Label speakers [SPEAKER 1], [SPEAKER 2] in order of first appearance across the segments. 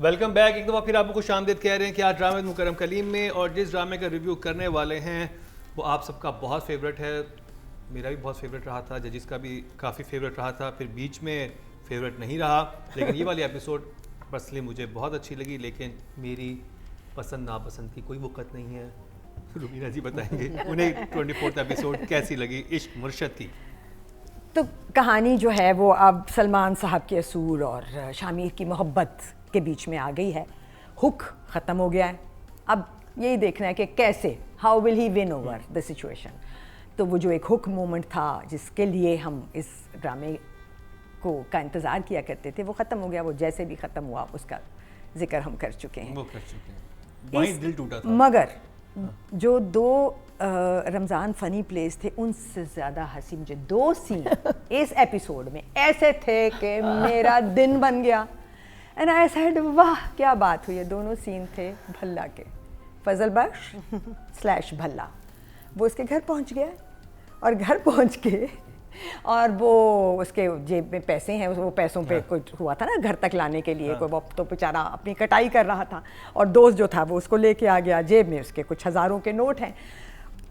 [SPEAKER 1] Welcome back. एक दफ़ा फिर आपको खुश आमदीद कह रहे हैं कि आज ड्रामे मुकरम कलीम में, और जिस ड्रामे का रिव्यू करने वाले हैं वो आप सबका बहुत फेवरेट है, मेरा भी बहुत फेवरेट रहा था, जजिस का भी काफ़ी फेवरेट रहा था, फिर बीच में फेवरेट नहीं रहा, लेकिन ये वाली एपिसोड पर्सनली मुझे बहुत अच्छी लगी। लेकिन मेरी पसंद नापसंद की कोई वक़्त नहीं है। रुबीना जी बताएंगे उन्हें 24th एपिसोड कैसी लगी इश्क मुर्शद की।
[SPEAKER 2] तो कहानी जो है वो अब सलमान साहब के असूल और शामिर की मोहब्बत के बीच में आ गई है। हुक ख़त्म हो गया है, अब यही देखना है कि कैसे, how will he win over the situation. तो वो जो एक हुक मोमेंट था जिसके लिए हम इस ड्रामे का इंतज़ार किया करते थे, वो ख़त्म हो गया। वो जैसे भी ख़त्म हुआ उसका जिक्र हम कर चुके हैं,
[SPEAKER 1] वो कर चुके हैं। वहीं दिल टूटा था।
[SPEAKER 2] मगर जो दो रमज़ान फ़नी प्लेस थे, उनसे ज़्यादा हंसी मुझे दो सीन इस एपिसोड में ऐसे थे कि मेरा दिन बन गया। एंड आई सेड वाह क्या बात हुई है। दोनों सीन थे भल्ला के, फजल बख्श / भल्ला। वो उसके घर पहुंच गया और घर पहुंच के और वो उसके जेब में पैसे हैं, वो पैसों पे कुछ हुआ था ना घर तक लाने के लिए, कोई वो तो बेचारा अपनी कटाई कर रहा था और दोस्त जो था वो उसको लेके आ गया, जेब में उसके कुछ हज़ारों के नोट हैं।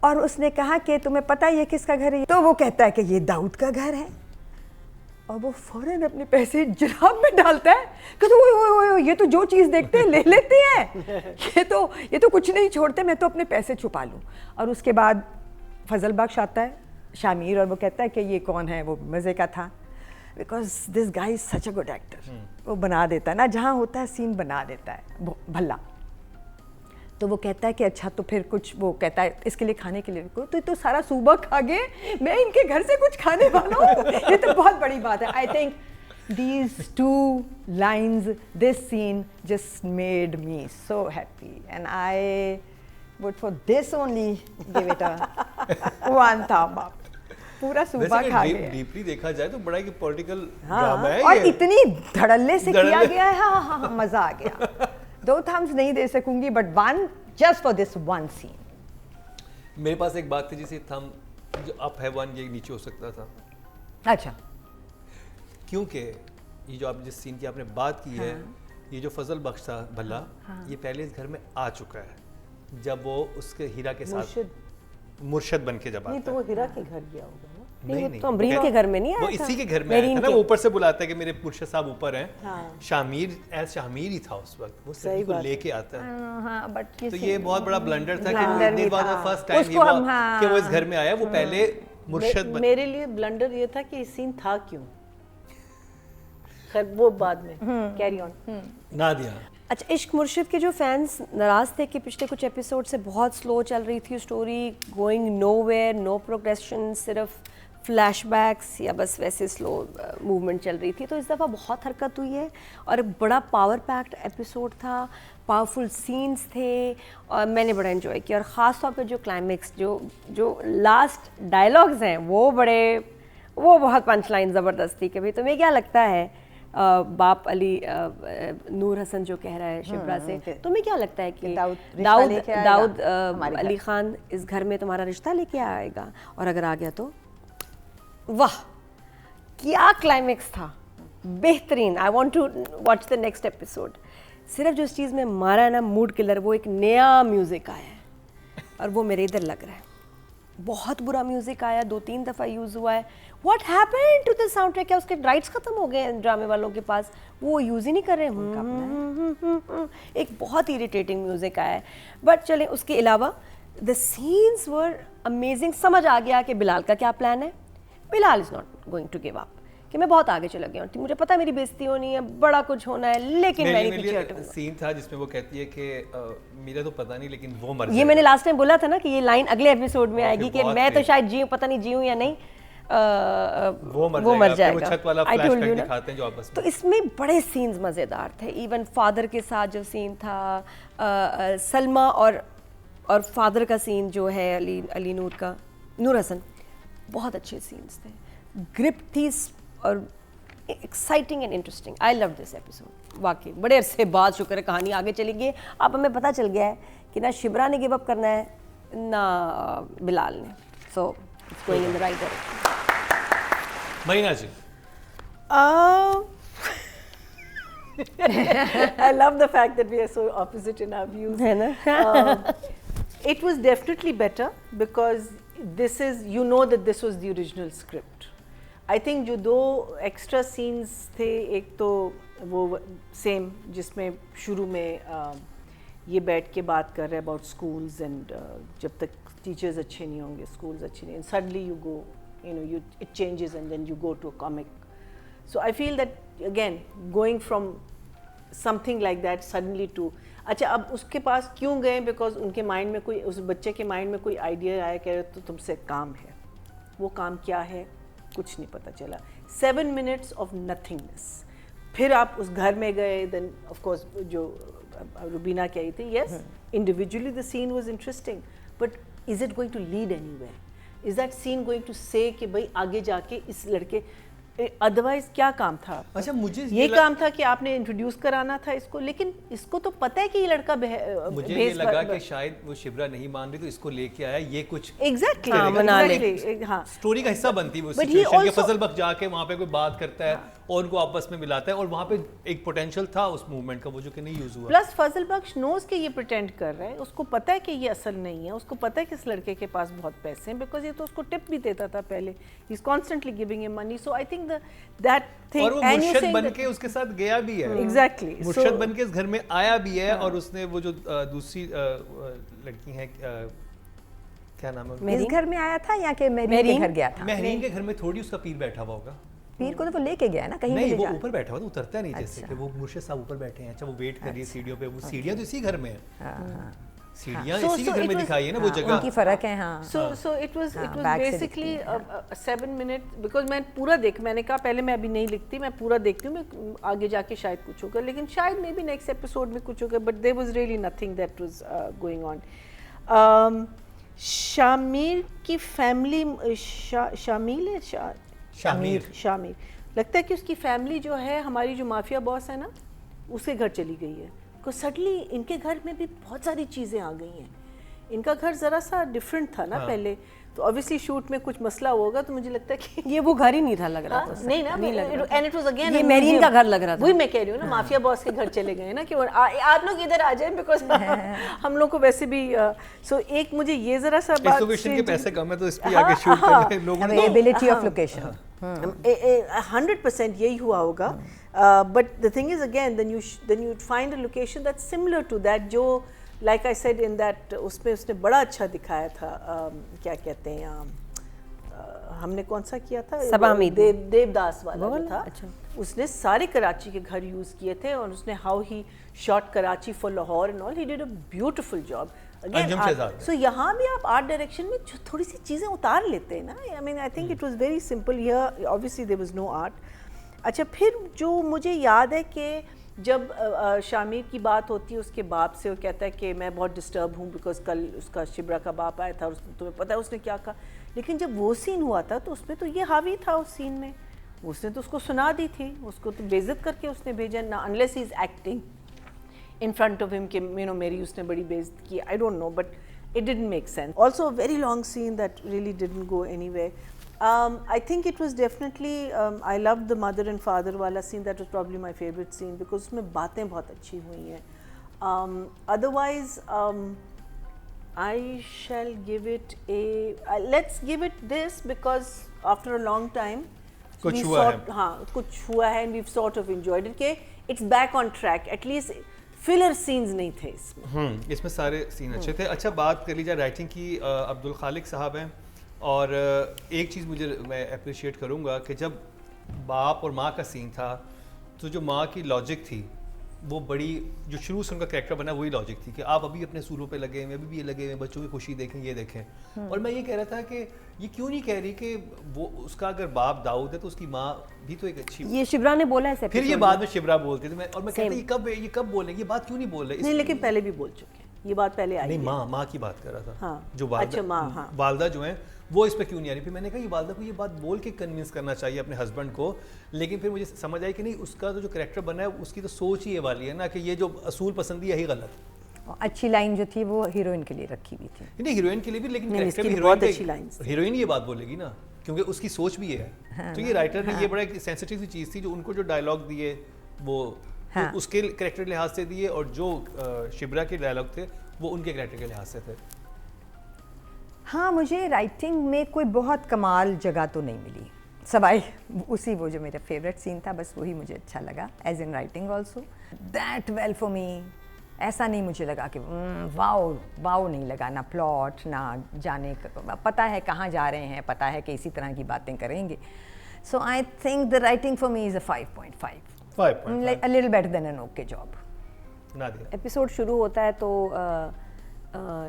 [SPEAKER 2] और उसने कहा कि तुम्हें पता ही है किसका घर है? तो वो कहता है कि ये दाऊद का घर है। और वो फ़ौरन अपने पैसे जराब में डालता है, कहते ओए ये तो जो चीज़ देखते हैं ले लेते हैं, ये तो कुछ नहीं छोड़ते, मैं तो अपने पैसे छुपा लूँ। और उसके बाद फजल बख्श आता है, शामिर, और वो कहता है कि ये कौन है? वो मज़े का था, because this guy is such a good actor. वो बना देता है ना, जहाँ होता है सीन बना देता है भल्ला। तो वो कहता है कि अच्छा तो फिर कुछ, वो कहता है इसके लिए खाने के लिए तो सारा सूबा खा गए, मैं इनके घर से कुछ खाने वाला हूँ। ये तो बहुत बड़ी बात है। I think these two lines, this scene just made me so happy, and I would for this only give it a 1 thumb up. पूरा सूबा खा गया।
[SPEAKER 1] डीपली देखा जाए तो बड़ा ही पॉलिटिकल
[SPEAKER 2] ड्रामा
[SPEAKER 1] है
[SPEAKER 2] और
[SPEAKER 1] ये।
[SPEAKER 2] इतनी धड़ल्ले से किया गया है। हाँ, मजा आ गया। 2 थम्स नहीं दे सकूंगी, but 1 just for this one scene।
[SPEAKER 1] मेरे पास एक बात थी, जिसे थम जो अप है 1 ये नीचे हो सकता था।
[SPEAKER 2] अच्छा,
[SPEAKER 1] क्योंकि ये जो आप जिस सीन की आपने बात की है, ये जो फजल बख्श था भल्ला, ये पहले इस घर में आ चुका है जब वो उसके हीरा के साथ मुर्शद बन के जब आता है।
[SPEAKER 3] तो वो हीरा के घर गया होगा ना?
[SPEAKER 1] नहीं,
[SPEAKER 3] तो अमरीन के घर में नहीं आया
[SPEAKER 1] वो
[SPEAKER 3] था?
[SPEAKER 1] इसी के घर में आया था ना। वो ऊपर से बुलाता है कि मेरे मुर्शद साहब ऊपर हैं। शामिर ही था उस वक्त, वो सही को लेके आता है।
[SPEAKER 2] हाँ, बट
[SPEAKER 1] तो ये बहुत बड़ा ब्लंडर था कि फर्स्ट टाइम कि वो इस घर में आया। वो पहले मुर्शद
[SPEAKER 3] मेरे लिए ब्लंडर ये था कि ये सीन था क्यों। खैर वो बाद में, कैरी ऑन।
[SPEAKER 1] नादिया।
[SPEAKER 4] अच्छा, इश्क मुर्शिद के जो फैंस नाराज़ थे कि पिछले कुछ एपिसोड से बहुत स्लो चल रही थी story, going nowhere, no progression, सिर्फ फ्लैशबैक्स या बस वैसे स्लो मूवमेंट चल रही थी, तो इस दफ़ा बहुत हरकत हुई है और एक बड़ा पावर पैक्ड एपिसोड था, पावरफुल सीन्स थे और मैंने बड़ा एंजॉय किया। और ख़ास तौर पे जो क्लाइमेक्स, जो लास्ट डायलॉग्स हैं वो बहुत पंच लाइन ज़बरदस्त थी। कि भाई तुम्हें क्या लगता है, बाप अली नूर हसन जो कह रहा है शिप्रा से, तुम्हें क्या लगता है कि दाऊद अली खान इस घर में तुम्हारा रिश्ता लेके आएगा? और अगर आ गया तो वाह क्या क्लाइमेक्स था, बेहतरीन। I want to watch the next episode. सिर्फ जो इस चीज़ में मारा है ना मूड किलर, वो एक नया म्यूज़िक आया है और वो मेरे इधर लग रहा है। बहुत बुरा म्यूज़िक आया, 2-3 दफ़ा यूज़ हुआ है। What happened to the soundtrack? क्या उसके राइट्स ख़त्म हो गए हैं ड्रामे वालों के पास? वो यूज़ ही नहीं कर रहे। एक बहुत इरिटेटिंग म्यूज़िक आया है। बट चलें, उसके अलावा द सीन्स वर अमेजिंग। समझ आ गया कि बिलाल का क्या प्लान है। Bilal is not going to give up, कि मैं बहुत आगे चला गया हूँ, मुझे पता है मेरी बेइज्जती होनी है, बड़ा कुछ होना है, लेकिन मैं नहीं पीछे हटूंगा।
[SPEAKER 1] सीन था जिसमें वो कहती है कि मेरा तो पता नहीं लेकिन वो मर जाएगा।
[SPEAKER 4] ये मैंने लास्ट टाइम बोला था ना कि ये लाइन अगले एपिसोड में आएगी कि मैं तो शायद जीऊँ, पता नहीं जीऊँ या नहीं, वो मर जाएगा।
[SPEAKER 1] छत वाला फ्लैशबैक दिखाते हैं जो आपस में।
[SPEAKER 4] तो इसमें बड़े सीन्स मज़ेदार थे। इवन फादर के साथ जो सीन था, सलमा और फादर का सीन जो है अली नूर हसन, बहुत अच्छे सीन्स थे, ग्रिप थी और exciting and interesting. I love this episode वाकई। बड़े अरसे बाद शुक्र है कहानी आगे चली गई। अब हमें पता चल गया है कि ना शिबरा ने गिव अप करना है ना बिलाल ने। So it's going in the right direction.
[SPEAKER 1] Marina ji,
[SPEAKER 3] I love the fact that we are so opposite in our views.
[SPEAKER 4] है ना?
[SPEAKER 3] It was definitely better because this is, you know that this was the original script. I think जो दो extra scenes थे, एक तो वो same जिसमें शुरू में ये बैठ के बात कर रहे हैं about schools and जब तक teachers अच्छे नहीं होंगे, schools अच्छे नहीं, and suddenly you go, you know, it changes and then you go to a comic. So I feel that again going from something like that suddenly to अच्छा अब उसके पास क्यों गए, बिकॉज उनके माइंड में कोई, उस बच्चे के माइंड में कोई आइडिया आया, कह रहे तो तुमसे काम है, वो काम क्या है कुछ नहीं पता चला. 7 minutes of nothingness. फिर आप उस घर में गए, देन ऑफ कोर्स जो रुबीना कही थी, yes individually the scene was interesting, but is it going to lead anywhere? Is that scene going to say कि भाई आगे जाके इस लड़के, अदरवाइज क्या काम था?
[SPEAKER 1] अच्छा मुझे
[SPEAKER 3] ये काम था कि आपने इंट्रोड्यूस कराना था इसको, लेकिन इसको तो पता है कि ये लड़का
[SPEAKER 1] मुझे ये लगा कि शायद वो शिब्रा नहीं मान रही तो इसको लेके आया, ये कुछ
[SPEAKER 3] एग्जैक्टली हाँ
[SPEAKER 1] स्टोरी का हिस्सा बनती है वो
[SPEAKER 3] But he
[SPEAKER 1] सिचुएशन के.
[SPEAKER 3] also-
[SPEAKER 1] फजल बख्श जाके वहाँ पे कोई बात करता है और उनको आपस में मिलाता है, और वहाँ पे एक पोटेंशियल था उस मूवमेंट का, वो जो कि नहीं यूज हुआ.
[SPEAKER 3] प्लस फजल बख्श नोज के ये प्रिटेंड कर रहा है, उसको पता है कि ये असल नहीं है, उसको पता है कि इस लड़के के पास बहुत पैसे हैं, बिकॉज ये तो उसको टिप भी देता था पहले, he is constantly giving him money. So I think that thing,
[SPEAKER 1] और वो मुर्शद बन के उसके साथ गया भी है.
[SPEAKER 3] एग्जैक्टली
[SPEAKER 1] मुर्शद बन के इस घर में आया भी है, और उसने वो जो दूसरी लड़की है, क्या नाम है,
[SPEAKER 2] इस घर में आया था या कि मेरीन के घर गया था?
[SPEAKER 1] महरीन के घर में थोड़ी उसका पीर बैठा हुआ होगा.
[SPEAKER 2] पीर को तो वो लेके गया है ना कहीं,
[SPEAKER 1] नहीं
[SPEAKER 2] ले
[SPEAKER 1] वो
[SPEAKER 2] जा.
[SPEAKER 1] ऊपर बैठा हुआ तो उतरता नहीं, जैसे कि वो मुर्शिद साहब ऊपर बैठे हैं. अच्छा वो वेट कर रही है सीढ़ियों पे, वो सीढ़ियां तो इसी घर में है, सीढ़ियां
[SPEAKER 3] So-
[SPEAKER 1] इसी
[SPEAKER 3] so
[SPEAKER 1] के घर
[SPEAKER 3] it
[SPEAKER 1] में
[SPEAKER 3] was-
[SPEAKER 1] दिखाई है ना वो जगह.
[SPEAKER 2] उनकी फर्क है. हाँ
[SPEAKER 3] so it was
[SPEAKER 2] back से
[SPEAKER 3] basically
[SPEAKER 2] दिखती
[SPEAKER 3] 7 minute, because मैं पूरा मैंने कहा पहले मैं अभी नहीं लिखती, मैं पूरा देखती हूँ, मैं आगे जाके शायद कुछ होगा, लेकिन शायद मे बी नेक्स्ट एपिसोड में कुछ होगा, but there was really nothing that was going on. Shamir की फैमिली, शामिल है शामिर लगता है कि उसकी फैमिली जो है, हमारी जो माफिया बॉस है ना, उसके घर चली गई है, बिकॉज सडनली इनके घर में भी बहुत सारी चीज़ें आ गई हैं. इनका घर ज़रा सा डिफरेंट था ना पहले, तो ऑब्वियसली शूट में कुछ मसला होगा, तो मुझे लगता है कि
[SPEAKER 4] ये वो घर ही नहीं था लग रहा था.
[SPEAKER 3] नहीं ना, एंड इट वाज अगेन
[SPEAKER 4] ये मेरीन का घर लग रहा था.
[SPEAKER 3] वही मैं कह रही हूँ ना, माफिया बॉस के घर चले गए ना कि आप लोग इधर आ जाएं, बिकॉज हम लोग को वैसे भी सो एक मुझे ये जरा सा
[SPEAKER 1] इस
[SPEAKER 3] बात,
[SPEAKER 1] लोकेशन के पैसे कम है तो इस पे आगे शूट करने लोगों ने
[SPEAKER 2] अवेलेबिलिटी ऑफ लोकेशन
[SPEAKER 3] 100% यही हुआ होगा. But the thing is again then you find a location that's similar to that, जो like I said in that, उसमें उसने बड़ा अच्छा दिखाया था. क्या कहते हैं, हमने कौन सा किया था,
[SPEAKER 4] सबा हमीद,
[SPEAKER 3] देवदास वाला जो था.
[SPEAKER 4] अच्छा.
[SPEAKER 3] उसने सारे कराची के घर यूज किए थे, और उसने how he shot Karachi for Lahore and all, he did a beautiful job.
[SPEAKER 1] Anjum Shahzad.
[SPEAKER 3] So यहाँ भी आप आर्ट डायरेक्शन में थोड़ी सी चीज़ें उतार लेते हैं ना. I mean I think it was very simple here, obviously there was no art. अच्छा फिर जो मुझे याद है कि जब शामिर की बात होती है उसके बाप से, वो कहता है कि मैं बहुत डिस्टर्ब हूँ बिकॉज कल उसका शिब्रा का बाप आया था और तुम्हें पता है उसने क्या कहा. लेकिन जब वो सीन हुआ था तो उसमें तो ये हावी था उस सीन में, उसने तो उसको सुना दी थी, उसको तो बेइज्जत करके उसने भेजा ना, unless he is acting in front of him कि you know मेरी उसने बड़ी बेइज्जत की. I don't know, but it didn't make sense. Also a very long scene that really didn't go anywhere. I think it was definitely I loved the mother and father वाला scene. That was probably my favorite scene because उसमें बातें बहुत अच्छी हुई हैं. Otherwise I shall give it a let's give it this because after a long time
[SPEAKER 1] कुछ हुआ है.
[SPEAKER 3] हाँ कुछ हुआ है and we've sort of enjoyed it कि it's back on track. At least filler scenes नहीं थे इसमें.
[SPEAKER 1] इसमें सारे सीन अच्छे थे. अच्छा बात कर लीजिए राइटिंग की, अब्दुल खालिक साहब हैं, और एक चीज़ मैं अप्रिशिएट करूँगा कि जब बाप और माँ का सीन था तो जो माँ की लॉजिक थी वो बड़ी, जो शुरू से उनका कैरेक्टर बना वही लॉजिक थी कि आप अभी अपने सूलों पे लगे हुए, अभी भी ये लगे हुए, बच्चों की खुशी देखें, ये देखें. और मैं ये कह रहा था कि ये क्यों नहीं कह रही कि वो उसका अगर बाप दाऊद है तो उसकी माँ भी तो एक अच्छी.
[SPEAKER 4] ये शिब्रा ने बोला है
[SPEAKER 1] फिर ये बाद में शिब्रा बोलती थी, और मैं कहता ये कब बोलेंगे, ये बात क्यों नहीं बोल रहे.
[SPEAKER 3] नहीं लेकिन पहले भी बोल चुके हैं, ये बात पहले आई
[SPEAKER 1] नहीं
[SPEAKER 3] है.
[SPEAKER 1] माँ की बात कर रहा था.
[SPEAKER 3] हाँ.
[SPEAKER 1] जो
[SPEAKER 3] अच्छा माँ, हाँ.
[SPEAKER 1] वालदा जो है वो इस पे क्यों नहीं आ रही. फिर मैंने कहा ये वालदा को ये बात बोल के कन्विंस करना चाहिए अपने हस्बैंड को, लेकिन फिर मुझे समझ आई कि नहीं, उसका तो जो कैरेक्टर बना है उसकी तो सोच ही ये वाली है ना कि ये जो असूल पसंदी यही गलत.
[SPEAKER 2] अच्छी लाइन जो थी वो हीरोइन के लिए रखी हुई थी.
[SPEAKER 1] नहीं हीरोइन के लिए भी, लेकिन
[SPEAKER 3] नहीं,
[SPEAKER 1] कैरेक्टर
[SPEAKER 3] इसकी
[SPEAKER 1] भी
[SPEAKER 3] बहुत अच्छी लाइन्स थी.
[SPEAKER 1] हीरोइन ये बात बोलेगी ना क्योंकि उसकी सोच भी है. तो ये राइटर ने ये बड़ा एक सेंसिटिव सी चीज़ थी जो उनको जो डायलॉग दिए वो
[SPEAKER 2] हाँ।
[SPEAKER 1] उसके कैरेक्टर के लिहाज से दिए, और जो शिब्रा के डायलॉग थे वो उनके कैरेक्टर के लिहाज से थे।
[SPEAKER 2] हाँ, मुझे राइटिंग में कोई बहुत कमाल जगह तो नहीं मिली, सवाई उसी वो जो मेरा फेवरेट सीन था, बस वही मुझे अच्छा लगा as in writing also. That well for me, ऐसा नहीं मुझे लगा कि वाओ वाओ नहीं लगा, ना प्लॉट ना जाने पता है कहाँ जा रहे हैं, पता है कि इसी तरह की बातें करेंगे। So I think the writing for me is a 5.5, like a little better than an okay job.
[SPEAKER 1] Nadia,
[SPEAKER 4] episode शुरू होता है तो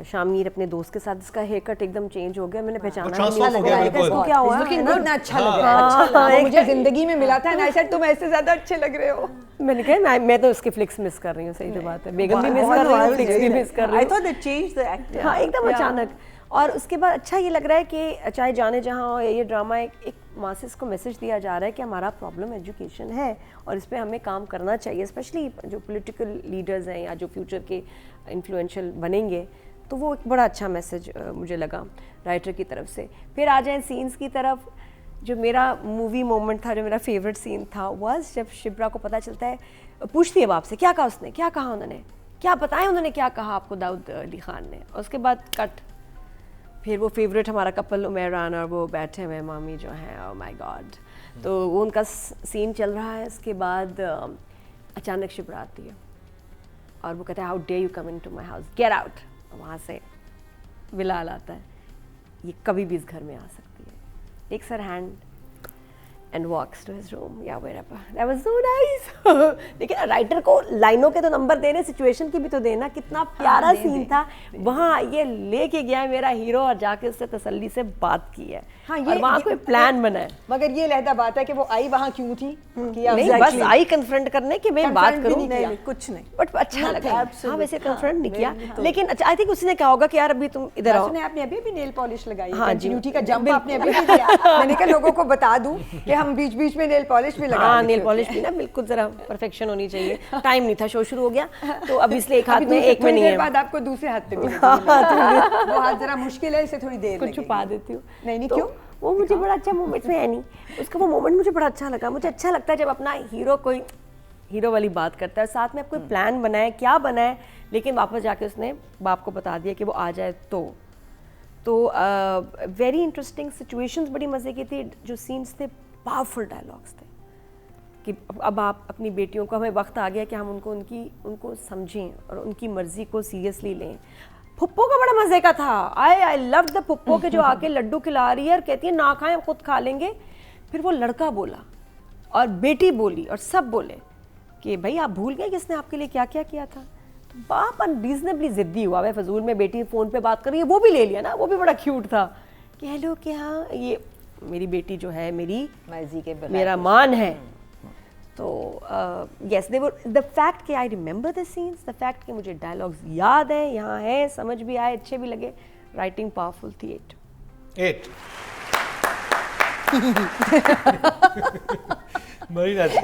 [SPEAKER 4] शामिर अपने दोस्त के साथ, इसका हेयर कट एकदम चेंज हो गया, मैंने पहचाना
[SPEAKER 1] वो transform हो गया बिल्कुल।
[SPEAKER 4] इसको क्या हुआ,
[SPEAKER 2] लुकिंग
[SPEAKER 4] है ना?
[SPEAKER 2] गुड ना, अच्छा लग रहा है, अच्छा लग रहा है। वो मुझे जिंदगी में मिला था ना, ऐसा तुम ऐसे ज्यादा अच्छे लग रहे हो।
[SPEAKER 4] मैंने कहा मैं तो उसके फ्लिक्स मिस कर रही हूँ, सही तो बात है, बेगम भी मिस कर रही हूँ, फ्लिक्स भी मिस कर रही
[SPEAKER 3] I
[SPEAKER 4] हूँ।
[SPEAKER 3] thought they changed the actor.
[SPEAKER 4] हाँ, एकदम अचानक। और उसके बाद अच्छा ये लग रहा है कि चाहे जाने जहाँ हो, ये ड्रामा एक मासेस को मैसेज दिया जा रहा है कि हमारा प्रॉब्लम एजुकेशन है और इस पे हमें काम करना चाहिए, स्पेशली जो पॉलिटिकल लीडर्स हैं या जो फ्यूचर के इन्फ्लुएंशियल बनेंगे, तो वो एक बड़ा अच्छा मैसेज मुझे लगा राइटर की तरफ से। फिर आ जाए सीन्स की तरफ, जो मेरा मूवी मोमेंट था, जो मेरा फेवरेट सीन था, वाज जब शिब्रा को पता चलता है, पूछती है बाप से क्या कहा उसने, क्या कहा उन्होंने, क्या बताया उन्होंने, क्या कहा आपको दाऊद अली खान ने। और उसके बाद कट, फिर वो फेवरेट हमारा कपल उमेरान और वो बैठे हुए मामी जो हैं, ओह माय गॉड, तो वो उनका सीन चल रहा है। उसके बाद अचानक शिब्रा आती है और वो कहता है how dare you come into my house, get out. वहाँ से बिलाल आता है, ये कभी भी इस घर में आ सकती है, takes her hand and walks to his room, yeah, wherever. That was so nice. लेकिन राइटर को लाइनों के तो नंबर देने, सिचुएशन की भी तो देना, कितना प्यारा सीन था। वहाँ ये लेके गया है मेरा हीरो और जाके उससे तसल्ली से बात की है।
[SPEAKER 2] हाँ,
[SPEAKER 4] और वहाँ कोई प्लान बना है।
[SPEAKER 2] मगर ये लहदा बात है कि वो आई वहाँ क्यों थी,
[SPEAKER 4] नहीं, बस आई कन्फ्रंट करने की मैं बात करूँ,
[SPEAKER 3] नहीं, कुछ नहीं,
[SPEAKER 4] बट अच्छा लगा। हाँ, वैसे कन्फ्रंट नहीं किया, लेकिन अच्छा आई थिंक उसने कहा होगा कि यार अभी तुम इधर आओ।
[SPEAKER 2] आपने अभी भी नेल पॉलिश लगाई,
[SPEAKER 4] हाँ,
[SPEAKER 2] कंटिन्यूटी का जंप आपने अभी भी दिया। मैंने कहा लोगों को बता दूं कि हम बीच बीच में नेल पॉलिश भी लगा,
[SPEAKER 4] हाँ, नेल पॉलिश भी ना बिल्कुल जरा परफेक्शन होनी चाहिए। टाइम नहीं था, शो शुरू हो गया, तो अब इसलिए एक हाथ में एक में नहीं है।
[SPEAKER 2] बाद आपको दूसरे हाथ पे मिलेगी। वो हाथ जरा मुश्किल है, इसे थोड़ी देर
[SPEAKER 4] कुछ छुपा देती हूँ।
[SPEAKER 2] नहीं
[SPEAKER 4] तो
[SPEAKER 2] क्यों,
[SPEAKER 4] वो मुझे बड़ा अच्छा मोमेंट में है नहीं, उसका वो मोमेंट मुझे बड़ा अच्छा लगा। मुझे अच्छा लगता है जब अपना हीरो कोई हीरो वाली बात करता है, साथ में अब कोई प्लान बनाए, क्या बनाए, लेकिन वापस जाके उसने बाप को बता दिया कि वो आ जाए। तो वेरी इंटरेस्टिंग सिचुएशंस, बड़ी मज़े की थी, जो सीन्स थे, पावरफुल डायलॉग्स थे कि अब आप अपनी बेटियों को, हमें वक्त आ गया कि हम उनको समझें और उनकी मर्ज़ी को सीरियसली लें। पुप्पो का बड़ा मज़े का था, आई लव द पुप्पो के जो आके लड्डू खिला रही है और कहती है ना खाएं, हम खुद खा लेंगे। फिर वो लड़का बोला और बेटी बोली और सब बोले कि भाई आप भूल गए किसने आपके लिए क्या क्या किया था। तो बाप अनरीजनेबली ज़िद्दी हुआ, वह फजूल में बेटी फ़ोन पे बात कर रही है, वो भी ले लिया ना, वो भी बड़ा क्यूट था कि हेलो क्या, ये मेरी बेटी जो है मेरी
[SPEAKER 2] मर्जी के
[SPEAKER 4] मेरा मान है। तो yes, they were the fact कि I remember the scenes, the fact कि मुझे डायलॉग्स याद है, यहाँ है, समझ भी आए, अच्छे भी लगे, राइटिंग पावरफुल थी। 8
[SPEAKER 1] मरीना जी,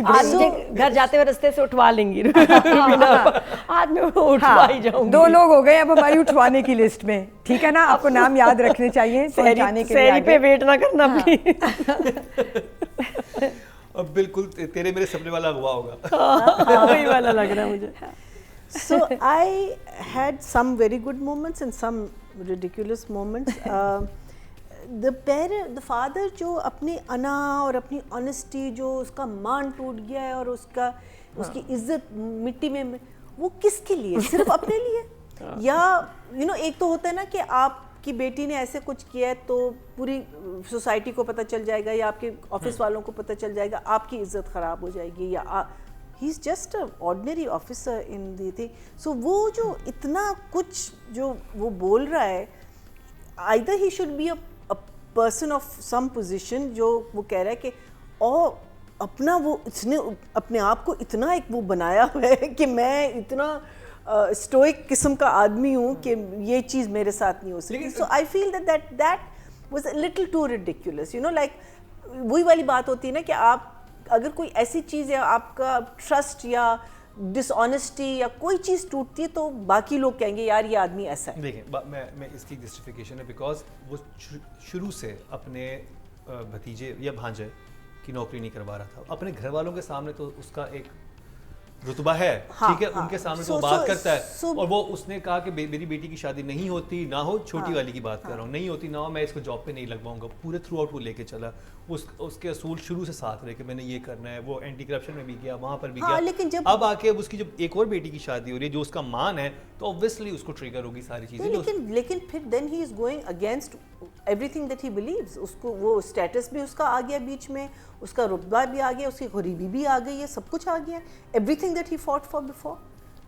[SPEAKER 4] आज मुझे घर जाते हुए रास्ते से उठवा लेंगी, आज मैं उठवा ही जाऊंगी।
[SPEAKER 2] 2 लोग हो गए अब हमारी उठवाने की लिस्ट में, ठीक है ना, आपको नाम याद रखने चाहिए पहुंचाने के लिए।
[SPEAKER 4] सैरी पे वेट ना करना प्लीज।
[SPEAKER 1] अब बिल्कुल तेरे मेरे सपने वाला अगवा होगा।
[SPEAKER 4] वही वाला लग रहा है मुझे।
[SPEAKER 3] So I had some very good moments and some ridiculous moments. The father जो अपनी अना और अपनी ऑनेस्टी, जो उसका मान टूट गया है और उसकी इज्जत मिट्टी में, वो किसके लिए, सिर्फ अपने लिए? या एक तो होता है ना कि आपकी बेटी ने ऐसे कुछ किया है तो पूरी सोसाइटी को पता चल जाएगा या आपके ऑफिस वालों को पता चल जाएगा, आपकी इज्जत ख़राब हो जाएगी, या he is just a ordinary officer in the thing. So वो जो इतना कुछ जो वो बोल रहा है, either he should be a person of some position, जो वो कह रहा है कि अपना वो इसने अपने आप को इतना एक वो बनाया हुआ है कि मैं इतना स्टोइक किस्म का आदमी हूँ कि ये चीज़ मेरे साथ नहीं हो सकती। So I feel that was a little too ridiculous, like वही वाली बात होती है ना कि आप अगर कोई ऐसी चीज़ है, आपका ट्रस्ट या डिसऑनेस्टी या कोई चीज़ टूटती है तो बाकी लोग कहेंगे यार ये आदमी ऐसा है।
[SPEAKER 1] देखिए, मैं इसकी जस्टिफिकेशन है बिकॉज वो शुरू से अपने भतीजे या भांजे की नौकरी नहीं करवा रहा था, अपने घर वालों के सामने तो उसका एक रुतबा है,
[SPEAKER 3] हाँ,
[SPEAKER 1] ठीक है,
[SPEAKER 3] हाँ।
[SPEAKER 1] उनके सामने तो
[SPEAKER 3] So-
[SPEAKER 1] वो बात
[SPEAKER 3] so-
[SPEAKER 1] करता है
[SPEAKER 3] so-
[SPEAKER 1] और वो उसने कहा कि मेरी बेटी की शादी नहीं होती ना हो, छोटी वाली की बात कर रहा हूँ, नहीं होती ना हो, मैं इसको जॉब पे नहीं लगवाऊंगा, पूरे थ्रू आउट वो लेके चला। उसके असूल शुरू से साथ रहे कि मैंने ये करना है, वो एंटी करप्शन में भी गया, वहाँ पर भी
[SPEAKER 3] हाँ,
[SPEAKER 1] गया।
[SPEAKER 3] लेकिन जब-
[SPEAKER 1] अब आके अब उसकी जब एक और बेटी की शादी हो रही है जो उसका मान है, तो ऑब्वियसली उसको ट्रिगर होगी सारी चीजें।
[SPEAKER 3] लेकिन फिर then he is going against everything that he believes. उसको वो स्टेटस भी उसका आ गया बीच में, उसका रुतबा भी आ गया, उसकी गरीबी भी आ गई है, सब कुछ आ गया, everything that he fought for before.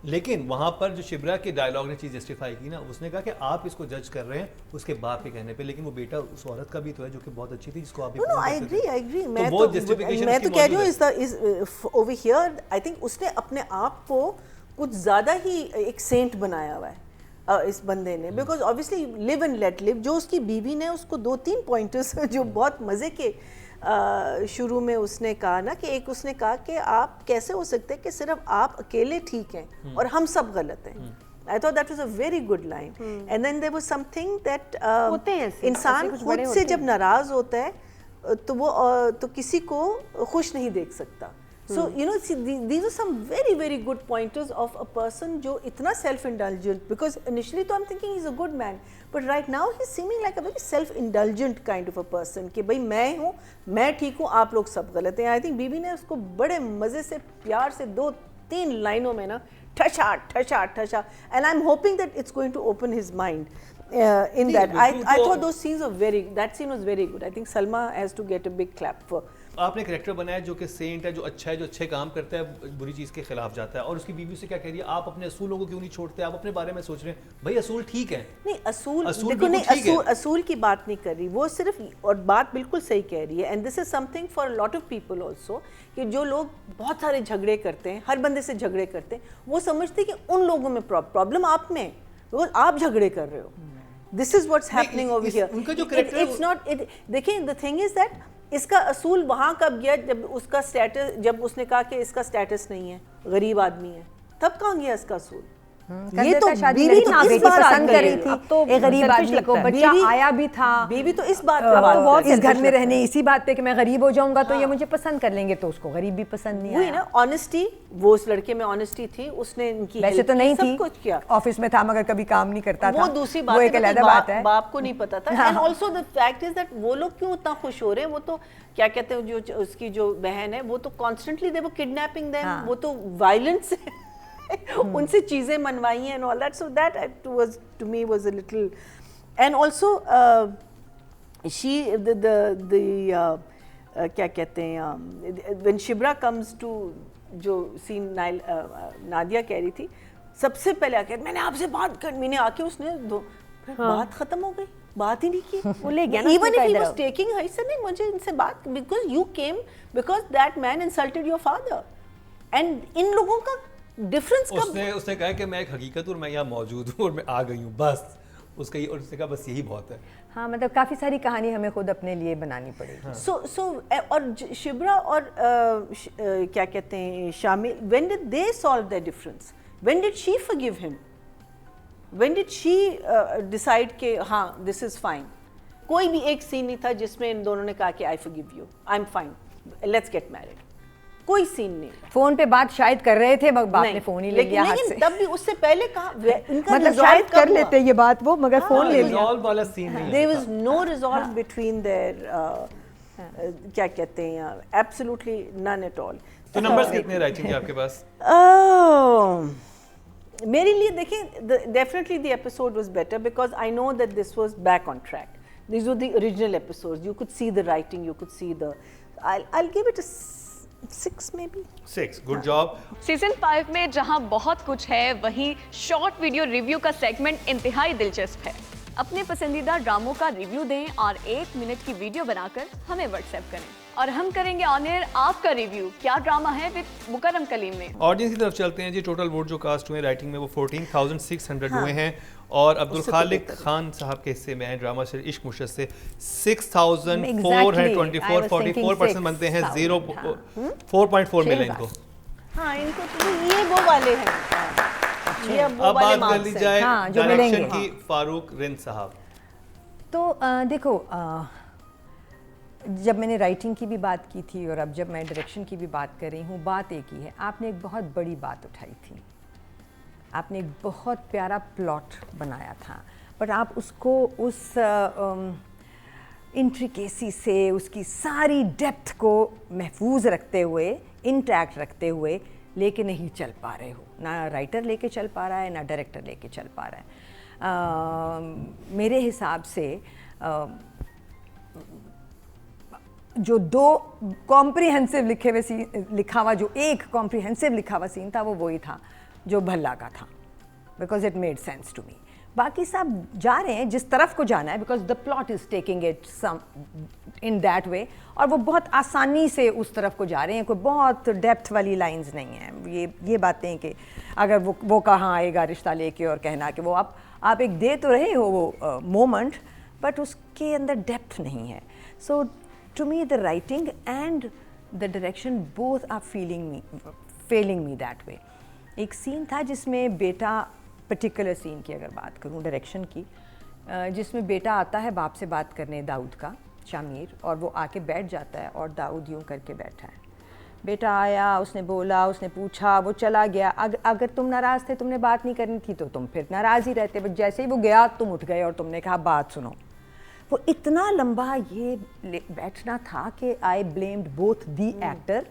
[SPEAKER 1] लेकिन वहां पर जो शिब्रा के डायलॉग ने चीज जस्टिफाई की ना, उसने कहा कि आप इसको जज कर रहे हैं उसके बाप के कहने पे, लेकिन वो बेटा उस औरत का भी तो है जो कि बहुत अच्छी थी, जिसको आप
[SPEAKER 3] No, I agree. मैं
[SPEAKER 1] वो
[SPEAKER 3] तो
[SPEAKER 1] justification
[SPEAKER 3] मैं
[SPEAKER 1] उसकी
[SPEAKER 3] तो कह रही हूँ
[SPEAKER 1] मौजूद
[SPEAKER 3] इस over here I think उसने अपने आप को कुछ ज़्यादा ही एक सेंट बनाया हुआ है इस बंदे ने, because obviously live and let live. जो उसकी बीवी ने उसको 2-3 पॉइंटर्स जो बहुत मज़े के शुरू में उसने कहा ना, कि एक उसने कहा कि आप कैसे हो सकते हैं कि सिर्फ आप अकेले ठीक हैं और हम सब गलत हैं। I thought that was a very good line. And then there was something that
[SPEAKER 4] होते हैं ऐसे,
[SPEAKER 3] इंसान
[SPEAKER 4] ऐसे कुछ
[SPEAKER 3] खुद
[SPEAKER 4] बड़े
[SPEAKER 3] से
[SPEAKER 4] होते
[SPEAKER 3] जब
[SPEAKER 4] हैं।
[SPEAKER 3] नाराज होता है तो वो तो किसी को खुश नहीं देख सकता। So you know, see, these are some very good pointers of a person जो इतना self-indulgent, because initially तो I'm thinking he's a good man, but right now he's seeming like a very self-indulgent kind of a person कि भाई मैं हूँ, मैं ठीक हूँ, आप लोग सब गलत हैं। I think बीबी ने उसको बड़े मज़े से प्यार से 2-3 लाइनों में ना ठशा, and I'm hoping that it's going to open his mind in that. I thought those scenes were that scene was very good. I think Salma has to get a big clap for.
[SPEAKER 1] आपने character बनाया जो कि Saint है, जो अच्छा है, जो अच्छे काम करता है, बुरी चीज़ के खिलाफ जाता है, और उसकी बीवी से क्या कह रही है, आप अपने असूलों को क्यों नहीं छोड़ते, आप अपने बारे में सोच रहे हैं। भाई असूल ठीक है,
[SPEAKER 3] नहीं असूल
[SPEAKER 1] असूल
[SPEAKER 3] देखो, नहीं
[SPEAKER 1] बिल्कुल ठीक है।
[SPEAKER 3] असूल की बात नहीं कर रही वो, सिर्फ, और बात बिल्कुल सही कह रही है। And this is something for a lot of people also, कि जो लोग बहुत सारे झगड़े करते हैं, हर बंदे से झगड़े करते हैं, वो समझते हैं कि उन लोगों में प्रॉब्लम आप में है, बिकॉज आप झगड़े कर रहे हो। This is what's happening over here.
[SPEAKER 1] उनका जो character है
[SPEAKER 3] इट्स नॉट, देखिए द थिंग इज दैट इसका असूल वहाँ कब गया, जब उसका स्टेटस, जब उसने कहा कि इसका स्टेटस नहीं है, गरीब आदमी है, तब कहाँ गया इसका असूल।
[SPEAKER 2] ये तो
[SPEAKER 3] बीवी
[SPEAKER 2] बीवी
[SPEAKER 3] तो
[SPEAKER 2] ना
[SPEAKER 3] इस
[SPEAKER 2] बेटी
[SPEAKER 3] बात
[SPEAKER 2] पसंद
[SPEAKER 3] पे
[SPEAKER 2] कर रही
[SPEAKER 3] है।
[SPEAKER 2] थी,
[SPEAKER 4] अब तो
[SPEAKER 2] एक गरीब
[SPEAKER 4] selfish
[SPEAKER 2] आदमी को
[SPEAKER 4] लगता है।
[SPEAKER 2] बच्चा
[SPEAKER 3] बीवी-
[SPEAKER 2] आया भी था,
[SPEAKER 3] बीवी तो इस बात पे
[SPEAKER 2] अब
[SPEAKER 3] बात
[SPEAKER 2] तो
[SPEAKER 3] कर
[SPEAKER 2] बहुत
[SPEAKER 3] रही है।
[SPEAKER 2] इस घर में रहने इसी बात पे कि मैं गरीब हो जाऊंगा तो ये मुझे पसंद कर लेंगे, तो उसको गरीब भी पसंद नहीं
[SPEAKER 3] वही
[SPEAKER 2] आया।
[SPEAKER 3] ना ऑनेस्टी, वो उस लड़के में ऑनेस्टी थी, उसने इनकी
[SPEAKER 2] वैसे
[SPEAKER 3] help
[SPEAKER 2] तो
[SPEAKER 3] की,
[SPEAKER 2] नहीं
[SPEAKER 3] सब
[SPEAKER 2] थी,
[SPEAKER 3] कुछ किया।
[SPEAKER 2] ऑफिस में था मगर कभी काम नहीं करता था,
[SPEAKER 3] वो दूसरी बात
[SPEAKER 2] वो
[SPEAKER 3] है,
[SPEAKER 2] एक
[SPEAKER 3] because
[SPEAKER 2] अलग बात है।
[SPEAKER 3] बाप को नहीं पता था। And also the fact is that वो लोग क्यों इतना खुश हो रहे हैं, वो तो क्या कहते हैं, जो उसकी जो बहन है वो तो कॉन्स्टेंटली दे वो किडनैपिंग देम,
[SPEAKER 2] हाँ।
[SPEAKER 3] वो तो वायलेंस उनसे चीजें मनवाई हैं and all that. So that was to me was a little, and also she the क्या कहते हैं, when शिब्रा comes to, जो सीन नादिया कह रही थी, सबसे पहले आके मैंने आपसे बात कर, मैंने आके उसने बात खत्म हो गई, बात ही नहीं की।
[SPEAKER 4] वो ले गया ना
[SPEAKER 3] Even if he
[SPEAKER 4] इधर
[SPEAKER 3] was
[SPEAKER 4] आओ।
[SPEAKER 3] taking her, he said नहीं मुझे इनसे बात, because you came because that man insulted your father, and इन लोगों का डिफरेंस कब,
[SPEAKER 1] उसने कहा कि मैं एक हकीकत हूँ और मैं यहाँ मौजूद हूँ और मैं आ गई हूँ, बस उसने कहा बस यही बहुत है।
[SPEAKER 2] हाँ, मतलब काफी सारी कहानी हमें खुद अपने लिए बनानी पड़ेगी।
[SPEAKER 3] सो और शिब्रा और क्या कहते हैं शामिल, when did they solve their difference? When did she forgive him? When did she decide कि हाँ this is fine? कोई भी एक सीन नहीं था जिसमें इन दोनों ने कहा कि I forgive you, I'm fine, let's get married. कोई सीन नहीं।
[SPEAKER 2] फोन पे बात शायद कर रहे थे, बाप ने फोन ही ले लिया हाथ से।
[SPEAKER 3] लेकिन तब भी उससे पहले कहा इनका
[SPEAKER 2] मतलब
[SPEAKER 3] resolve
[SPEAKER 2] शायद
[SPEAKER 3] कब
[SPEAKER 2] कर
[SPEAKER 3] हुआ?
[SPEAKER 2] लेते ये बात वो, मगर फोन ले लिया।
[SPEAKER 1] रिजॉल्व वाला सीन नहीं
[SPEAKER 3] There
[SPEAKER 1] है।
[SPEAKER 3] was no resolve between their क्या कहते हैं, absolutely none at all.
[SPEAKER 1] तो नंबर्स कितने राइटिंग के आपके पास?
[SPEAKER 3] मेरे लिए देखें, definitely the episode was better because I know that this was back on track. These were the original episodes. You could see the writing, you could see the. I'll give it a 6 maybe.
[SPEAKER 1] 6, good job.
[SPEAKER 5] Season 5 में जहां बहुत कुछ है, वहीं short video review का segment इंतहाई दिलचस्प है। अपने पसंदीदा ड्रामों का रिव्यू दें और 1 मिनट की वीडियो बनाकर हमें व्हाट्सएप करें और हम करेंगे ऑन एयर आपका रिव्यू। क्या ड्रामा है विद मुकरम कलीम में।
[SPEAKER 1] ऑडियंस की तरफ चलते हैं जी। टोटल वोट जो कास्ट हुए राइटिंग में वो 14,600 हुए हैं और अब्दुल खालिक खान साहब के हिस्से में है ड्रामा से इश्क मुश्किल से 6,424 44% बनते हैं। 4.4 मिले इनको।
[SPEAKER 3] हाँ, इनको तो ये वो वाले हैं, ये वो
[SPEAKER 1] अब
[SPEAKER 3] वाले
[SPEAKER 1] बात कर
[SPEAKER 3] marks
[SPEAKER 1] ली
[SPEAKER 3] हैं।
[SPEAKER 1] जाए
[SPEAKER 2] हाँ, जो
[SPEAKER 1] डायरेक्शन
[SPEAKER 2] मिलेंगे।
[SPEAKER 1] की। फारूक रिंद साहब।
[SPEAKER 2] तो देखो जब मैंने राइटिंग की भी बात की थी और अब जब मैं डायरेक्शन की भी बात कर रही हूँ, बात एक ही है। आपने एक बहुत बड़ी बात उठाई थी, आपने एक बहुत प्यारा प्लॉट बनाया था, बट आप उसको उस इंट्रिकेसी से, उसकी सारी डेप्थ को महफूज रखते हुए, इंटैक्ट रखते हुए लेके नहीं चल पा रहे हो। ना राइटर लेके चल पा रहा है, ना डायरेक्टर लेके चल पा रहा है। मेरे हिसाब से जो दो कॉम्प्रिहेंसिव लिखा हुआ जो एक कॉम्प्रिहेंसिव लिखा हुआ सीन था, वो वही था जो भल्ला का था, because it made sense to me. बाकी सब जा रहे हैं जिस तरफ को जाना है, because the plot is taking it some in that way, और वो बहुत आसानी से उस तरफ को जा रहे हैं। कोई बहुत डेप्थ वाली लाइंस नहीं है। ये बातें कि अगर वो कहाँ आएगा रिश्ता लेके, और कहना कि वो आप एक दे तो रहे हो वो मोमेंट, बट उसके अंदर डेप्थ नहीं है। So to me the writing and the direction both are failing me that way. एक सीन था जिसमें बेटा, पर्टिकुलर सीन की अगर बात करूं डायरेक्शन की, जिसमें बेटा आता है बाप से बात करने, दाऊद का, शामिर, और वो आके बैठ जाता है और दाऊद यूं करके बैठा है। बेटा आया, उसने बोला, उसने पूछा, वो चला गया। अगर तुम नाराज़ थे, तुमने बात नहीं करनी थी, तो तुम फिर नाराज़ ही रहते, बट जैसे ही वो गया तुम उठ गए और तुमने कहा बात सुनो। वो इतना लंबा ये बैठना था कि I blamed both the actor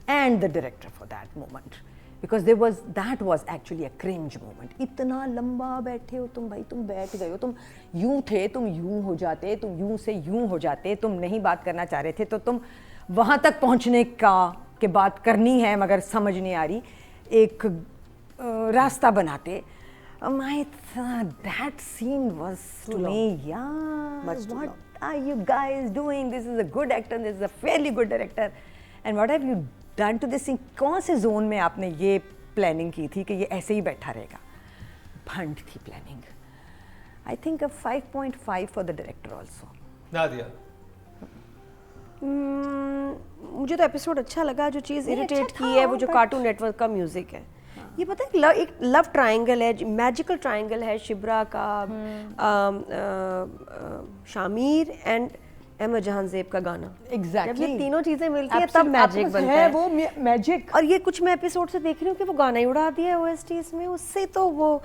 [SPEAKER 2] and the director for that moment, because that was actually a cringe moment. इतना लंबा बैठे हो तुम, भाई तुम बैठ गए हो, तुम यूं थे, तुम यूं हो जाते, तुम यूं से यूं हो जाते, तुम नहीं बात करना चाह रहे थे तो तुम वहाँ तक पहुँचने के बात करनी है मगर समझ नहीं आ रही, एक रास्ता बनाते। That scene was to me, yeah, what are you guys doing? This is a good actor, this is a fairly good director, and what have you done to this scene? कौन से जोन में आपने ये planning की थी कि ये ऐसे ही बैठा रहेगा? भंड थी planning. I think a 5.5 for the director also.
[SPEAKER 1] Nadia,
[SPEAKER 4] मुझे तो एपिसोड अच्छा लगा। जो चीज़
[SPEAKER 2] नहीं,
[SPEAKER 4] इरिटेट
[SPEAKER 2] अच्छा
[SPEAKER 4] की है
[SPEAKER 2] था,
[SPEAKER 4] वो जो
[SPEAKER 2] but-
[SPEAKER 4] कार्टून नेटवर्क का म्यूजिक है। ये पता है एक लव ट्रायंगल है, मैजिकल ट्रायंगल है, शिब्रा का, शामिर एंड अहमद जहान ज़ेब का गाना।
[SPEAKER 2] Exactly.
[SPEAKER 4] जब ये तीनों चीज़ें मिलती हैं तब मैजिक बनता है।
[SPEAKER 2] वो मैजिक।
[SPEAKER 4] और ये कुछ मैं एपिसोड से देख रही हूँ कि वो गाना ही उड़ा दिया है OST इसमें। उससे तो वो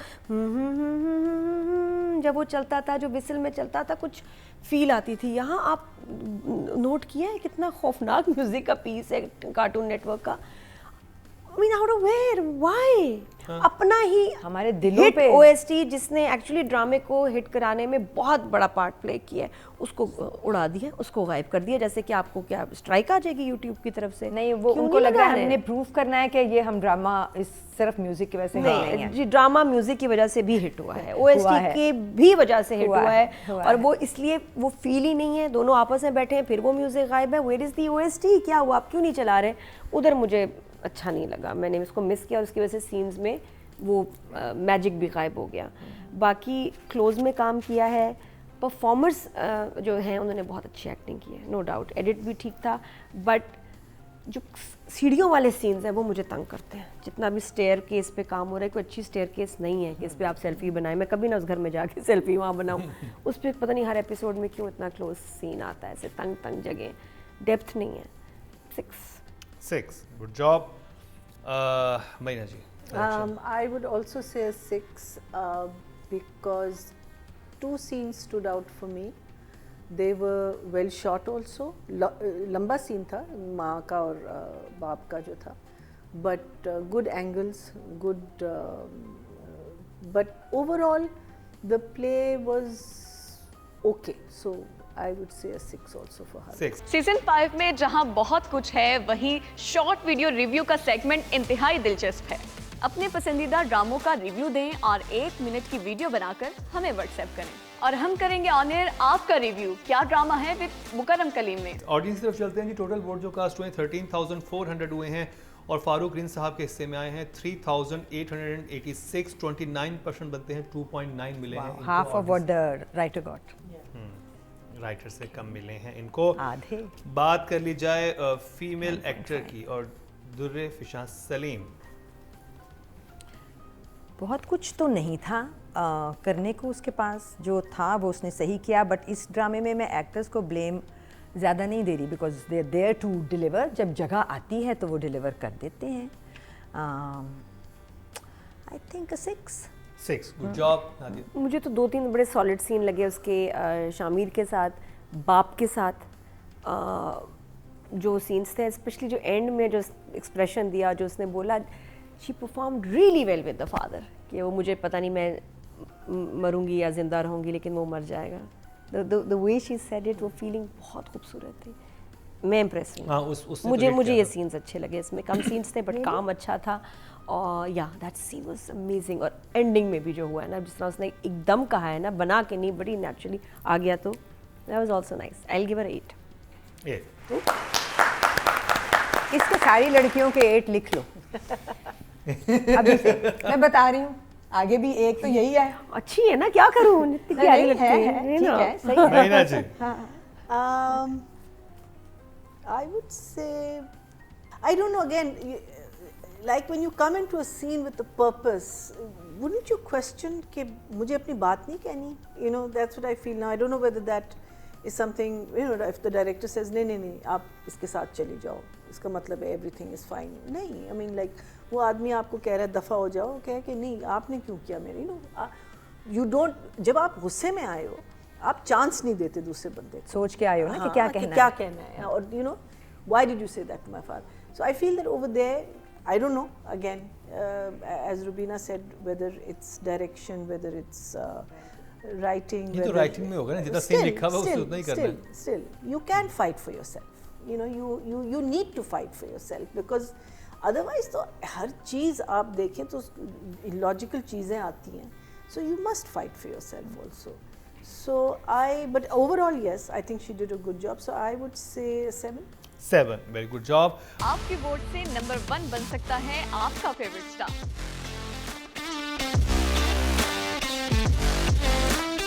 [SPEAKER 4] जब वो चलता था, जो विसल में चलता था, कुछ फील आती थी। यहाँ आप नोट किया है कितना खौफनाक म्यूजिक का पीस है कार्टून नेटवर्क का। I mean, out of where? Why? अपना ही
[SPEAKER 2] हमारे दिलों
[SPEAKER 4] हिट
[SPEAKER 2] पे
[SPEAKER 4] OST जिसने एक्चुअली ड्रामे को हिट कराने में बहुत बड़ा पार्ट प्ले किया है, उसको उड़ा दिया, उसको गायब कर दिया। जैसे कि आपको क्या स्ट्राइक आ जाएगी यूट्यूब की तरफ से?
[SPEAKER 2] नहीं, वो
[SPEAKER 4] क्यों
[SPEAKER 2] उनको
[SPEAKER 4] नहीं
[SPEAKER 2] लग रहा
[SPEAKER 4] लगा
[SPEAKER 2] है
[SPEAKER 4] रहे?
[SPEAKER 2] हमने प्रूफ करना है कि ये हम ड्रामा इस सिर्फ म्यूजिक की वजह से नहीं है।
[SPEAKER 4] जी, ड्रामा म्यूजिक की वजह से भी हिट हुआ है, OST
[SPEAKER 2] है।
[SPEAKER 4] की भी वजह से हिट
[SPEAKER 2] हुआ
[SPEAKER 4] हुआ
[SPEAKER 2] है,
[SPEAKER 4] है।
[SPEAKER 2] हुआ
[SPEAKER 4] और
[SPEAKER 2] है।
[SPEAKER 4] वो इसलिए वो फील ही नहीं है, दोनों आपस में बैठे हैं, फिर वो म्यूजिक गायब है। Where is the OST? क्या हुआ, आप क्यों नहीं चला रहे? उधर मुझे अच्छा नहीं लगा, मैंने इसको मिस किया और उसकी वजह से सीन्स में वो मैजिक भी गायब हो गया। बाकी क्लोज में काम किया है, परफॉर्मर्स जो हैं उन्होंने बहुत अच्छी एक्टिंग की है, नो डाउट। एडिट भी ठीक था, बट जो सीढ़ियों वाले सीन्स हैं वो मुझे तंग करते हैं। जितना भी स्टेयर केस पे काम हो रहा है, कोई अच्छी स्टेयर केस नहीं है कि इस पर आप सेल्फी बनाएं। मैं कभी ना उस घर में जाके सेल्फी वहाँ बनाऊँ। उस पर पता नहीं हर एपिसोड में क्यों इतना क्लोज सीन आता है, ऐसे तंग जगह, डेप्थ नहीं है।
[SPEAKER 1] 6 गुड जॉब। महीना जी,
[SPEAKER 3] I would also say a 6 because 2 scenes stood out for me. They were well shot also. लंबा सीन था माँ का और बाप का जो था, but good angles, good. But overall, the play was okay. So I would say a 6 also for her.
[SPEAKER 1] 6
[SPEAKER 5] season 5 में जहां बहुत कुछ है, वहीं शॉर्ट वीडियो रिव्यू का सेगमेंट इंतहाई दिलचस्प है। अपने पसंदीदा ड्रामों का रिव्यू दें और 1 मिनट की वीडियो बनाकर हमें व्हाट्सएप करें, और हम करेंगे ऑन एयर आपका रिव्यू। क्या ड्रामा है विद मुकरम कलीम में।
[SPEAKER 1] ऑडियंस की तरफ चलते हैं जी। टोटल वोट जो कास्ट हुए 13,400 हुए हैं और फारूक रिन साहब के हिस्से में आए हैं 3,886, 29% बनते हैं, 2.9 मिले हैं।
[SPEAKER 2] Half of what the writer got.
[SPEAKER 1] Writer से कम मिले हैं इनको।
[SPEAKER 2] आधे।
[SPEAKER 1] बात कर ली जाए फीमेल एक्टर की और दुर्रे फिशा सलीम।
[SPEAKER 2] बहुत कुछ तो नहीं था करने को उसके पास, जो था वो उसने सही किया, बट इस ड्रामे में मैं एक्टर्स को ब्लेम ज़्यादा नहीं दे रही because they are there to deliver. जब जगह आती है तो वो डिलीवर कर देते हैं. I think 6.
[SPEAKER 1] Good job Nadia.
[SPEAKER 4] मुझे तो 2-3 बड़े सॉलिड सीन लगे उसके, शामिर के साथ, बाप के साथ, जो सीन्स थे, स्पेशली जो एंड में जो एक्सप्रेशन दिया, जो उसने बोला, she performed really well with the father, कि वो मुझे पता नहीं मैं मरूंगी या जिंदा रहूंगी लेकिन वो मर जाएगा. The way she said it, वो फीलिंग बहुत खूबसूरत थी. मैं इम्प्रेस हुई.
[SPEAKER 1] हाँ, उससे
[SPEAKER 4] मुझे ये सीन्स अच्छे लगे. इसमें कम सीन्स थे बट काम अच्छा था. और या दैट सीन वाज अमेजिंग. और एंडिंग में भी जो हुआ है ना, जिस तरह उसने एकदम कहा है ना, बना के नहीं, बड़ी नेचुरली आ गया, तो that was also nice. I will give her 8.
[SPEAKER 2] इसके सारी लड़कियों के 8 लिख लो अभी से. मैं बता रही हूँ, आगे भी एक तो यही है.
[SPEAKER 4] अच्छी है ना, क्या करूँ, इतनी प्यारी लगती है.
[SPEAKER 2] ठीक है, सही है.
[SPEAKER 1] महीना जी.
[SPEAKER 3] I would say, I don't know, again, like when you come into a scene with a purpose, wouldn't you question कि मुझे अपनी बात नहीं कहनी? You know, that's what I feel now. I don't know whether that is something, you know, if the director says नहीं, आप इसके साथ चली जाओ, इसका मतलब है everything is fine. नहीं, I mean like वो आदमी आपको कह रहा है दफ़ा हो जाओ, कह कि नहीं आपने क्यों किया मेरे, you know, you don't, जब आप गुस्से में आए हो, आप चांस नहीं देते दूसरे बंदे को.
[SPEAKER 2] सोच के आए हो ना कि क्या कहना है.
[SPEAKER 3] क्या कहना है, और you know, why did you say that to my father? So I feel that over there, I don't know, again, as Rubina said, whether it's direction, whether it's writing.
[SPEAKER 1] ये तो writing में होगा ना, जितना scene लिखा हुआ उससे उतना ही करना है.
[SPEAKER 3] Still, you can fight for yourself. You know, you need to fight for yourself because otherwise तो हर चीज़ आप देखें तो illogical चीज़ें आती हैं. So you must fight for yourself also. So but overall yes, I think she did a good job. So I would say 7.
[SPEAKER 1] 7. Very good job.
[SPEAKER 5] आपके vote से number 1 बन सकता है आपका फेवरेट स्टार.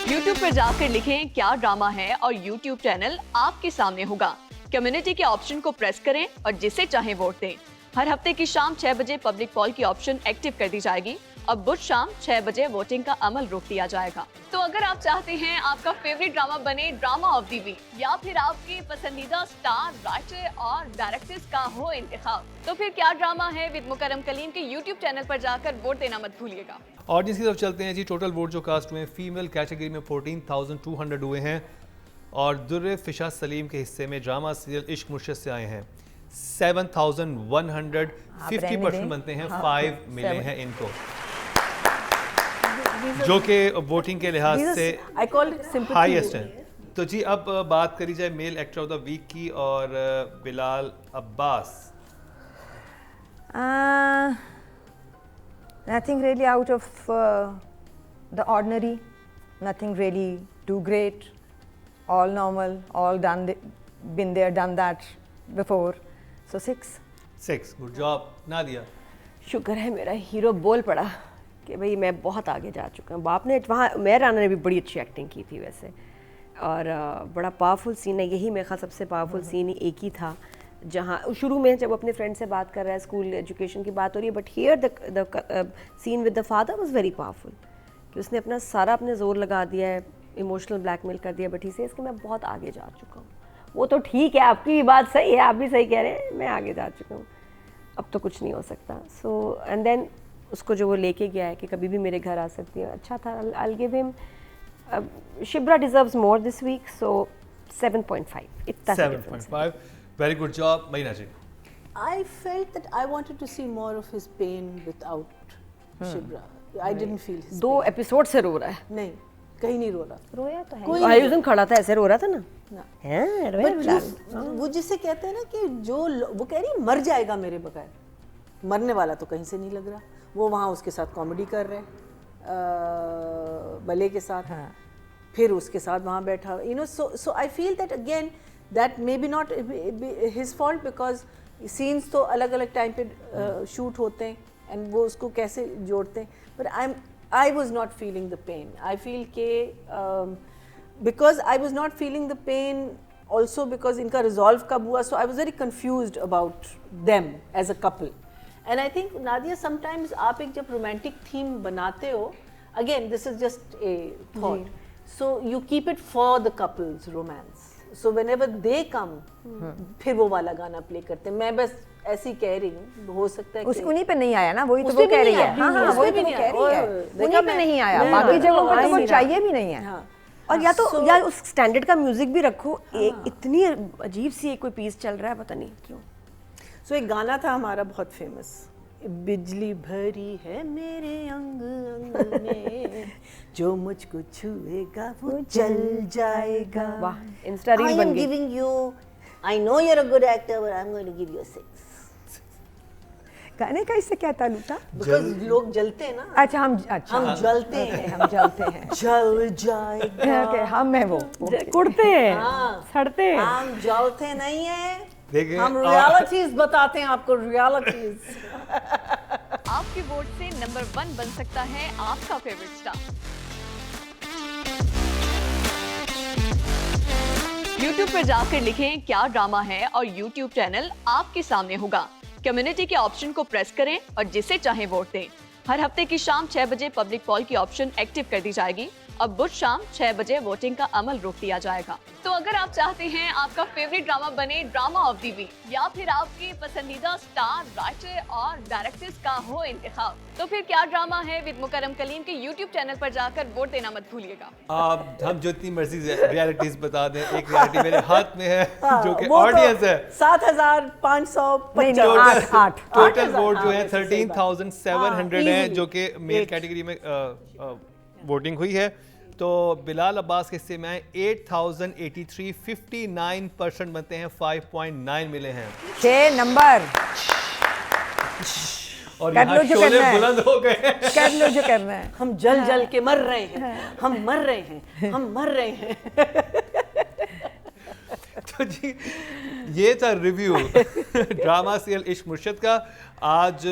[SPEAKER 5] YouTube पर जाकर लिखें क्या ड्रामा है और YouTube चैनल आपके सामने होगा. कम्युनिटी के ऑप्शन को प्रेस करें और जिसे चाहे वोट दें. हर हफ्ते की शाम 6 बजे पब्लिक पॉल की ऑप्शन एक्टिव कर दी जाएगी और बुध शाम 6 बजे वोटिंग का अमल रोक दिया जाएगा. तो अगर आप चाहते हैं आपका फेवरेट ड्रामा बने ड्रामा ऑफ द वीक या फिर आपके पसंदीदा स्टार, राइटर और डायरेक्टर्स का हो इंतखाब, तो फिर क्या ड्रामा है विद मुकरम कलीम के YouTube चैनल पर जाकर वोट देना मत भूलिएगा.
[SPEAKER 1] ऑडियंस की तरफ चलते हैं जी. टोटल वोट जो कास्ट हुए फीमेल कैटेगरी में 14,200 हुए हैं और दुर्र फिशा सलीम के हिस्से में ड्रामा सीरियल इश्क मुर्शद से आए हैं 7,100. 50% बनते हैं. 5 मिले हैं इनको, जो कि वोटिंग के लिहाज से
[SPEAKER 3] I call it sympathy.
[SPEAKER 1] Highest हैं. तो जी अब बात करी जाए male actor of the week की और Bilal Abbas.
[SPEAKER 2] Nothing really out of the ordinary, nothing really too great, all normal, all done, been there, done that before. So 6.
[SPEAKER 1] 6. Good job. Nadia.
[SPEAKER 4] शुक्र है मेरा हीरो बोल पड़ा कि भाई मैं बहुत आगे जा चुका हूँ. बाप ने वहाँ, मेहर राना ने भी बड़ी अच्छी एक्टिंग की थी वैसे, और बड़ा पावरफुल सीन है. यही मेरे ख्याल सबसे पावरफुल सीन एक ही था, जहाँ शुरू में जब अपने फ्रेंड से बात कर रहा है, स्कूल एजुकेशन की बात हो रही है, but here the scene with the father was very powerful, कि उसने अपना सारा अपने जोर लगा दिया है, इमोशनल ब्लैकमेल कर दिया, बट ही सेज कि मैं बहुत आगे जा चुका हूँ. वो तो ठीक है, आपकी भी बात सही है, आप भी सही कह रहे हैं, मैं आगे जा चुका हूँ, अब तो कुछ नहीं हो सकता. सो एंड देन उसको जो वो लेके गया है कि कभी भी मेरे घर आ सकती है, अच्छा था. आई विल गिव हिम, शिब्रा deserves more this week, so 7.5. इतना
[SPEAKER 1] 7.5. Very good job. महीना जी.
[SPEAKER 3] I felt that I wanted to see more of his pain without Shibra. I didn't feel his
[SPEAKER 4] 2 episode से रो रहा है.
[SPEAKER 3] नहीं, कहीं नहीं रो रहा.
[SPEAKER 2] रोया तो है.
[SPEAKER 3] कोई
[SPEAKER 4] भाई उस दिन खड़ा था ऐसे रो रहा था ना.
[SPEAKER 3] ना.
[SPEAKER 4] हैं रोया
[SPEAKER 3] But
[SPEAKER 4] बिलाल.
[SPEAKER 3] वो जिसे कहते हैं ना कि जो वो कह रही है मर जाएगा मेरे बगैर, मरने वाला तो कहीं से नहीं लग रहा. वो वहाँ उसके साथ कॉमेडी कर रहे हैं बले के साथ. फिर उसके साथ वहाँ बैठा. You know, so I feel that again that maybe not his fault because scenes तो अलग अलग टाइम पे शूट होते हैं and वो उसको कैसे जोड़ते हैं. But I was not feeling the pain. I feel के because I was not feeling the pain also because इनका resolve कब हुआ, so I was very confused about them as a couple. And I think Nadia, sometimes आप एक जब romantic theme बनाते हो, again this is just a thought, so you keep it for the couple's romance. So whenever they come फिर वो वाला गाना play करते हैं। मैं बस ऐसी कह रही हूँ, हो सकता है
[SPEAKER 2] उस
[SPEAKER 3] कि
[SPEAKER 2] उन्हीं पे नहीं आया ना, वही तो
[SPEAKER 3] उसपे
[SPEAKER 2] वो
[SPEAKER 3] भी
[SPEAKER 2] कह रही
[SPEAKER 3] नहीं
[SPEAKER 2] है।
[SPEAKER 3] आया,
[SPEAKER 2] हाँ हाँ,
[SPEAKER 3] उसपे
[SPEAKER 2] वही
[SPEAKER 3] भी
[SPEAKER 2] तो वो
[SPEAKER 3] नहीं
[SPEAKER 2] कह
[SPEAKER 3] आया।
[SPEAKER 2] रही है,
[SPEAKER 3] और
[SPEAKER 2] उन्हीं
[SPEAKER 3] देखा
[SPEAKER 2] पे
[SPEAKER 3] मैं-
[SPEAKER 2] नहीं आया,
[SPEAKER 3] मैं-
[SPEAKER 2] बाकी जगहों पर तो वो
[SPEAKER 3] हाँ,
[SPEAKER 2] चाहिए भी नहीं है।
[SPEAKER 3] हाँ
[SPEAKER 4] और या तो
[SPEAKER 3] So-
[SPEAKER 4] या उस स्टैंडर्ड का म्यूजिक भी रखो, इतनी अजीब सी एक कोई पीस चल रहा है, पता नहीं क्यों।
[SPEAKER 3] सो एक गाना था हमारा बहुत फेमस, बिजली भरी है मेरे अंग अंग में, जो मुझको छुएगा वो जल जाएगा।
[SPEAKER 4] वाह, इंस्टा रील
[SPEAKER 3] I
[SPEAKER 4] बन
[SPEAKER 3] am
[SPEAKER 4] गई।
[SPEAKER 3] giving you, I know you're a good actor, but I'm going to give you a 6.
[SPEAKER 2] गाने का इससे क्या ताल्लुक था?
[SPEAKER 3] Because लोग जलते हैं ना,
[SPEAKER 2] अच्छा हम
[SPEAKER 3] जलते हैं,
[SPEAKER 2] हम जलते हैं।
[SPEAKER 3] जल जाएगा।
[SPEAKER 2] ओके, हम है वो।
[SPEAKER 4] कुड़ते हैं,
[SPEAKER 3] हाँ।
[SPEAKER 4] सड़ते हैं।
[SPEAKER 3] हम जलते नहीं है,
[SPEAKER 1] देखिए,
[SPEAKER 3] हम रियलिटीज बताते हैं आपको, रियलिटीज।
[SPEAKER 5] आपके वोट से नंबर 1 बन सकता है आपका फेवरेट स्टार। YouTube पर जाकर लिखें क्या ड्रामा है और YouTube चैनल आपके सामने होगा। कम्युनिटी के ऑप्शन को प्रेस करें और जिसे चाहे वोट दें। हर हफ्ते की शाम 6 बजे पब्लिक पॉल की ऑप्शन एक्टिव कर दी जाएगी और बुध शाम 6 बजे वोटिंग का अमल रोक दिया जाएगा। तो अगर आप चाहते हैं आपका फेवरेट ड्रामा बने ड्रामा ऑफ द वीक या फिर आपके पसंदीदा स्टार, राइटर और डायरेक्टर्स का हो इंतखाब, तो फिर क्या ड्रामा है विद मुकरम कलीम के YouTube चैनल पर जाकर वोट देना मत भूलिएगा।
[SPEAKER 1] आप हम जो इतनी मर्जी रियलिटीज बता दें, एक रियलिटी मेरे हाथ में है जो कि
[SPEAKER 3] वो तो
[SPEAKER 1] ऑडियंस है।
[SPEAKER 3] 7,550
[SPEAKER 2] नहीं, आठ।
[SPEAKER 1] टोटल वोट जो है
[SPEAKER 3] हाँ, वैसे सही बात।
[SPEAKER 1] 13,700 है,
[SPEAKER 3] easily।
[SPEAKER 1] जो कि मेल कैटेगरी में वोटिंग हुई है। तो बिलाल अब्बास के हिस्से में 8,083, 59% बनते हैं, 5.9 मिले हैं
[SPEAKER 2] 6 नंबर।
[SPEAKER 1] और
[SPEAKER 2] कर लो
[SPEAKER 1] यहाँ
[SPEAKER 2] जो
[SPEAKER 1] शोले
[SPEAKER 2] करना है।
[SPEAKER 1] बुलंद हो गए।
[SPEAKER 2] कर लो जो करना है।
[SPEAKER 3] हम जल जल के मर रहे हैं, हम मर रहे हैं, हम मर रहे हैं।
[SPEAKER 1] तो जी ये था रिव्यू ड्रामा सीरियल इश्क मुर्शिद का। आज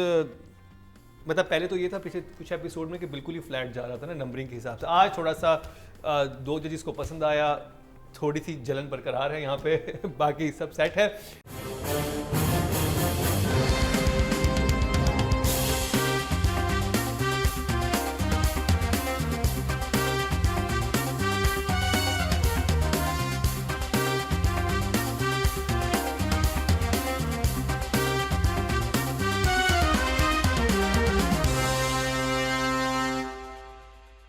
[SPEAKER 1] मतलब पहले तो ये था पिछले कुछ एपिसोड में कि बिल्कुल ही फ्लैट जा रहा था ना नंबरिंग के हिसाब से। आज थोड़ा सा 2 जजेस को पसंद आया, थोड़ी सी जलन बरकरार है यहाँ पे बाकी सब सेट है।